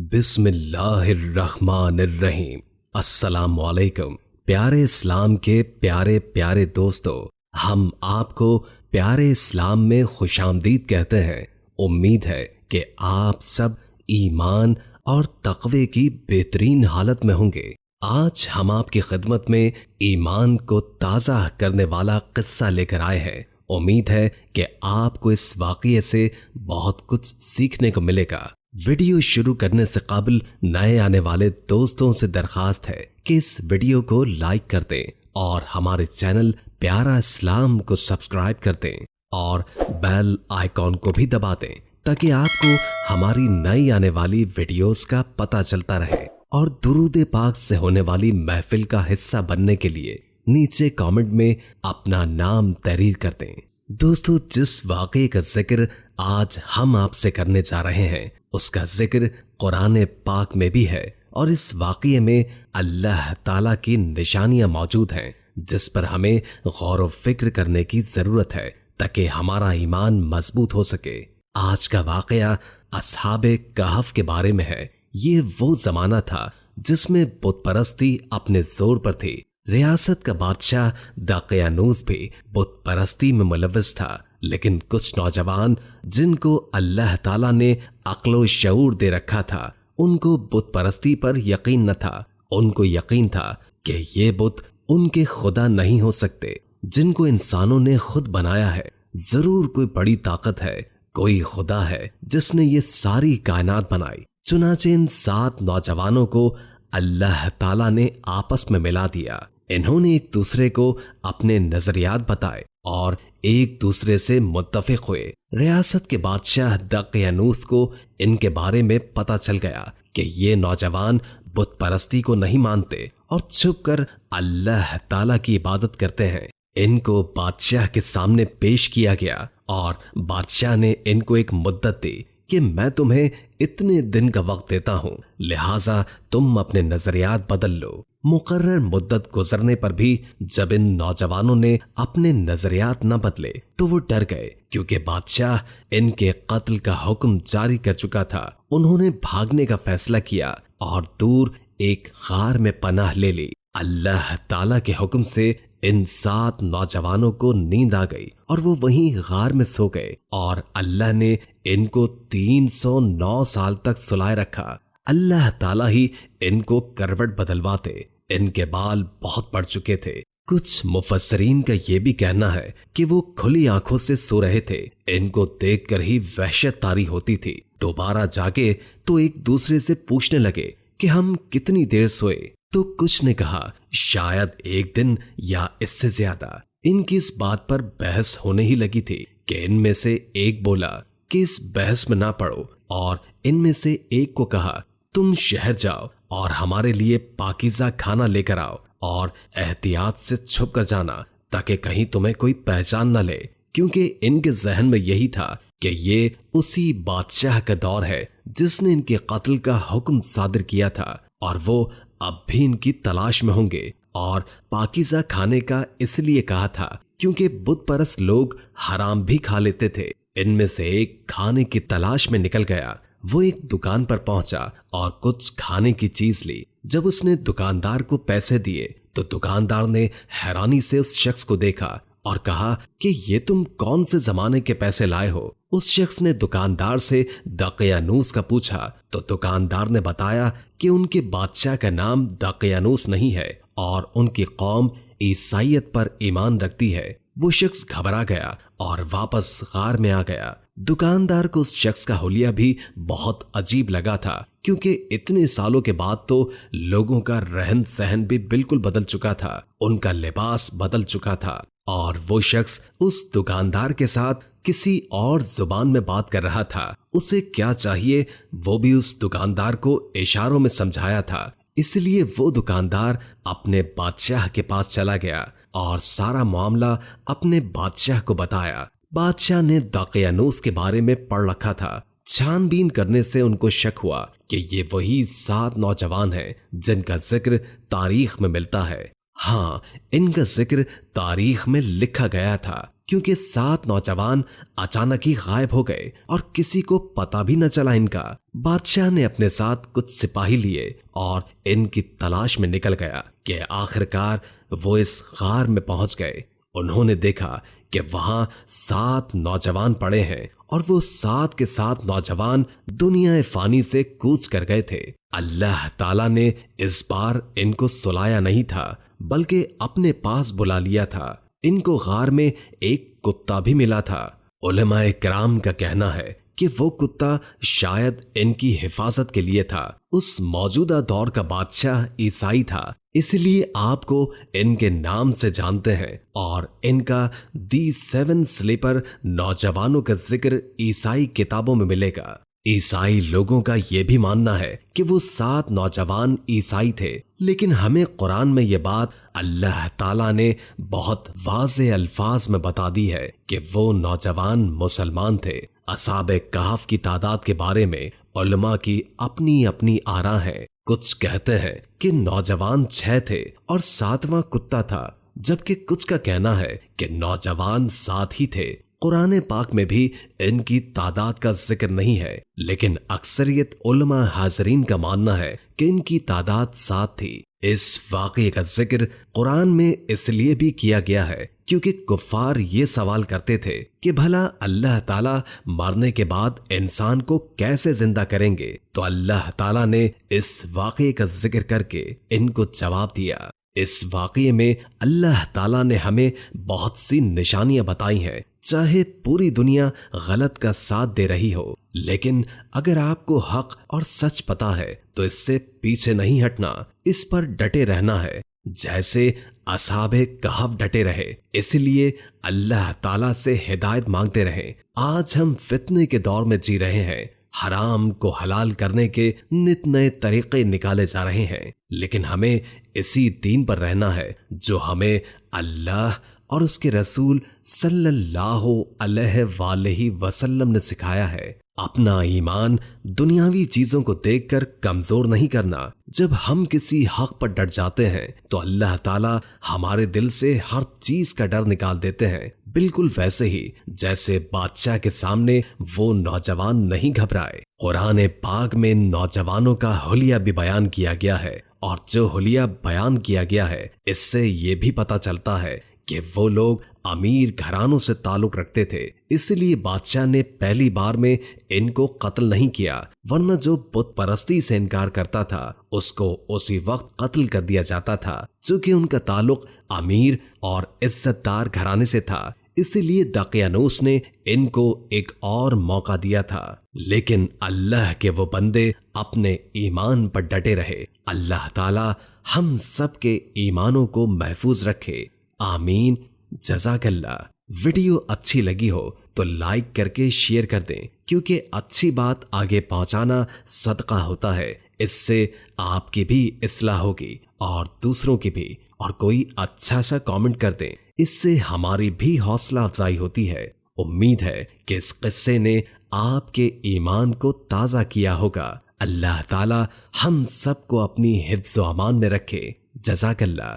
بسم اللہ الرحمن الرحیم۔ السلام علیکم پیارے اسلام کے پیارے پیارے دوستو، ہم آپ کو پیارے اسلام میں خوش آمدید کہتے ہیں۔ امید ہے کہ آپ سب ایمان اور تقوی کی بہترین حالت میں ہوں گے۔ آج ہم آپ کی خدمت میں ایمان کو تازہ کرنے والا قصہ لے کر آئے ہیں۔ امید ہے کہ آپ کو اس واقعے سے بہت کچھ سیکھنے کو ملے گا۔ ویڈیو شروع کرنے سے قبل نئے آنے والے دوستوں سے درخواست ہے کہ اس ویڈیو کو لائک کر دیں اور ہمارے چینل پیارا اسلام کو سبسکرائب کر دیں اور بیل آئیکن کو بھی دبا دیں تاکہ آپ کو ہماری نئی آنے والی ویڈیوز کا پتہ چلتا رہے۔ اور درود پاک سے ہونے والی محفل کا حصہ بننے کے لیے نیچے کامنٹ میں اپنا نام تحریر کر دیں۔ دوستو، جس واقعے کا ذکر آج ہم آپ سے کرنے جا رہے ہیں اس کا ذکر قرآن پاک میں بھی ہے، اور اس واقعے میں اللہ تعالیٰ کی نشانیاں موجود ہیں جس پر ہمیں غور و فکر کرنے کی ضرورت ہے تاکہ ہمارا ایمان مضبوط ہو سکے۔ آج کا واقعہ اصحاب کہف کے بارے میں ہے۔ یہ وہ زمانہ تھا جس میں بت پرستی اپنے زور پر تھی۔ ریاست کا بادشاہ دقیانوس بھی بت پرستی میں ملوث تھا، لیکن کچھ نوجوان جن کو اللہ تعالیٰ نے عقل و شعور دے رکھا تھا، ان کو بت پرستی پر یقین نہ تھا۔ ان کو یقین تھا کہ یہ بت ان کے خدا نہیں ہو سکتے جن کو انسانوں نے خود بنایا ہے۔ ضرور کوئی بڑی طاقت ہے، کوئی خدا ہے جس نے یہ ساری کائنات بنائی۔ چنانچہ ان 7 نوجوانوں کو اللہ تعالیٰ نے آپس میں ملا دیا۔ انہوں نے ایک دوسرے کو اپنے نظریات بتائے اور ایک دوسرے سے متفق ہوئے۔ ریاست کے بادشاہ دقیانوس کو ان کے بارے میں پتہ چل گیا کہ یہ نوجوان بت پرستی کو نہیں مانتے اور چھپ کر اللہ تعالیٰ کی عبادت کرتے ہیں۔ ان کو بادشاہ کے سامنے پیش کیا گیا اور بادشاہ نے ان کو ایک مدت دی کہ میں تمہیں اتنے دن کا وقت دیتا ہوں، لہٰذا تم اپنے نظریات بدل لو۔ مقرر مدت گزرنے پر بھی جب ان نوجوانوں نے اپنے نظریات نہ بدلے تو وہ ڈر گئے، کیونکہ بادشاہ ان کے قتل کا حکم جاری کر چکا تھا۔ انہوں نے بھاگنے کا فیصلہ کیا اور دور ایک غار میں پناہ لے لی۔ اللہ تعالیٰ کے حکم سے ان 7 نوجوانوں کو نیند آ گئی اور وہ وہیں غار میں سو گئے، اور اللہ نے ان کو 309 سال تک سلائے رکھا۔ اللہ تعالیٰ ہی ان کو کروٹ بدلواتے۔ ان کے بال بہت بڑھ چکے تھے۔ کچھ مفسرین کا یہ بھی کہنا ہے کہ وہ کھلی آنکھوں سے سو رہے تھے۔ ان کو دیکھ کر ہی وحشت طاری ہوتی تھی۔ دوبارہ جاگے تو ایک دوسرے سے پوچھنے لگے کہ ہم کتنی دیر سوئے؟ تو کچھ نے کہا شاید 1 دن یا اس سے زیادہ۔ ان کی اس بات پر بحث ہونے ہی لگی تھی کہ ان میں سے ایک بولا کہ اس بحث میں نہ پڑو، اور ان میں سے ایک کو کہا تم شہر جاؤ اور ہمارے لیے پاکیزہ کھانا لے کر آؤ، اور احتیاط سے چھپ کر جانا تاکہ کہیں تمہیں کوئی پہچان نہ لے، کیونکہ ان کے ذہن میں یہی تھا کہ یہ اسی بادشاہ کا دور ہے جس نے ان کے قتل کا حکم صادر کیا تھا، اور وہ اب بھی ان کی تلاش میں ہوں گے۔ اور پاکیزہ کھانے کا اس لیے کہا تھا کیونکہ بت پرست لوگ حرام بھی کھا لیتے تھے۔ ان میں سے ایک کھانے کی تلاش میں نکل گیا۔ وہ ایک دکان پر پہنچا اور کچھ کھانے کی چیز لی۔ جب اس نے دکاندار کو پیسے دیے تو دکاندار نے حیرانی سے اس شخص کو دیکھا اور کہا کہ یہ تم کون سے زمانے کے پیسے لائے ہو؟ اس شخص نے دکاندار سے دقیانوس کا پوچھا تو دکاندار نے بتایا کہ ان کے بادشاہ کا نام دقیانوس نہیں ہے اور ان کی قوم عیسائیت پر ایمان رکھتی ہے۔ وہ شخص گھبرا گیا اور واپس غار میں آ گیا۔ دکاندار کو اس شخص کا حلیہ بھی بہت عجیب لگا تھا، کیونکہ اتنے سالوں کے بعد تو لوگوں کا رہن سہن بھی بالکل بدل چکا تھا، ان کا لباس بدل چکا تھا، اور وہ شخص اس دکاندار کے ساتھ کسی اور زبان میں بات کر رہا تھا۔ اسے کیا چاہیے وہ بھی اس دکاندار کو اشاروں میں سمجھایا تھا، اس لیے وہ دکاندار اپنے بادشاہ کے پاس چلا گیا اور سارا معاملہ اپنے بادشاہ کو بتایا۔ بادشاہ نے دقیانوس کے بارے میں پڑھ رکھا تھا۔ چھان بین کرنے سے ان کو شک ہوا کہ یہ وہی 7 نوجوان ہیں جن کا ذکر تاریخ میں ملتا ہے۔ ہاں، ان کا ذکر تاریخ میں لکھا گیا تھا، کیونکہ 7 نوجوان اچانک ہی غائب ہو گئے اور کسی کو پتہ بھی نہ چلا ان کا۔ بادشاہ نے اپنے ساتھ کچھ سپاہی لیے اور ان کی تلاش میں نکل گیا کہ آخرکار وہ اس غار میں پہنچ گئے۔ انہوں نے دیکھا کہ وہاں 7 نوجوان پڑے ہیں اور وہ 7 کے 7 نوجوان دنیا فانی سے کوچ کر گئے تھے۔ اللہ تعالیٰ نے اس بار ان کو سلایا نہیں تھا بلکہ اپنے پاس بلا لیا تھا۔ ان کو غار میں ایک کتا بھی ملا تھا۔ علماء کرام کا کہنا ہے کہ وہ کتا شاید ان کی حفاظت کے لیے تھا۔ اس موجودہ دور کا بادشاہ عیسائی تھا، اس لیے آپ کو ان کے نام سے جانتے ہیں، اور ان کا دی 7 سلیپر نوجوانوں کا ذکر عیسائی کتابوں میں ملے گا۔ عیسائی لوگوں کا یہ بھی ماننا ہے کہ وہ 7 نوجوان عیسائی تھے، لیکن ہمیں قرآن میں یہ بات اللہ تعالیٰ نے بہت واضح الفاظ میں بتا دی ہے کہ وہ نوجوان مسلمان تھے۔ اصحاب کہف کی تعداد کے بارے میں علماء کی اپنی اپنی آراء ہے۔ کچھ کہتے ہیں کہ نوجوان 6 تھے اور 7واں کتا تھا، جبکہ کچھ کا کہنا ہے کہ نوجوان 7 ہی تھے۔ قرآن پاک میں بھی ان کی تعداد کا ذکر نہیں ہے، لیکن اکثریت علماء حاضرین کا ماننا ہے کہ ان کی تعداد 7 تھی۔ اس واقعے کا ذکر قرآن میں اس لیے بھی کیا گیا ہے کیونکہ کفار یہ سوال کرتے تھے کہ بھلا اللہ تعالیٰ مرنے کے بعد انسان کو کیسے زندہ کریں گے، تو اللہ تعالیٰ نے اس واقعے کا ذکر کر کے ان کو جواب دیا۔ اس واقعے میں اللہ تعالیٰ نے ہمیں بہت سی نشانیاں بتائی ہیں، چاہے پوری دنیا غلط کا ساتھ دے رہی ہو، لیکن اگر آپ کو حق اور سچ پتا ہے تو اس سے پیچھے نہیں ہٹنا، اس پر ڈٹے رہنا ہے جیسے اصحاب کہف ڈٹے رہے۔ اس لیے اللہ تعالیٰ سے ہدایت مانگتے رہیں۔ آج ہم فتنے کے دور میں جی رہے ہیں، حرام کو حلال کرنے کے نت نئے طریقے نکالے جا رہے ہیں، لیکن ہمیں اسی دین پر رہنا ہے جو ہمیں اللہ اور اس کے رسول صلی اللہ علیہ وآلہ وسلم نے سکھایا ہے۔ اپنا ایمان دنیاوی چیزوں کو دیکھ کر کمزور نہیں کرنا۔ جب ہم کسی حق پر ڈٹ جاتے ہیں تو اللہ تعالیٰ ہمارے دل سے ہر چیز کا ڈر نکال دیتے ہیں، بالکل ویسے ہی جیسے بادشاہ کے سامنے وہ نوجوان نہیں گھبرائے۔ قرآن پاک میں نوجوانوں کا حلیہ بھی بیان کیا گیا ہے، اور جو حلیہ بیان کیا گیا ہے اس سے یہ بھی پتہ چلتا ہے کہ وہ لوگ امیر گھرانوں سے تعلق رکھتے تھے، اس لیے بادشاہ نے پہلی بار میں ان کو قتل نہیں کیا، ورنہ جو بت پرستی سے انکار کرتا تھا اس کو اسی وقت قتل کر دیا جاتا تھا، چونکہ ان کا تعلق امیر اور عزت دار گھرانے سے تھا۔ اسی لیے دقیانوس نے ان کو ایک اور موقع دیا تھا، لیکن اللہ کے وہ بندے اپنے ایمان پر ڈٹے رہے۔ اللہ تعالی ہم سب کے ایمانوں کو محفوظ رکھے، آمین۔ جزاک اللہ۔ ویڈیو اچھی لگی ہو تو لائک کر کے شیئر کر دیں، کیونکہ اچھی بات آگے پہنچانا صدقہ ہوتا ہے، اس سے آپ کی بھی اصلاح ہوگی اور دوسروں کی بھی، اور کوئی اچھا سا کامنٹ کر دیں، اس سے ہماری بھی حوصلہ افزائی ہوتی ہے۔ امید ہے کہ اس قصے نے آپ کے ایمان کو تازہ کیا ہوگا۔ اللہ تعالی ہم سب کو اپنی حفظ و امان میں رکھے۔ جزاک اللہ۔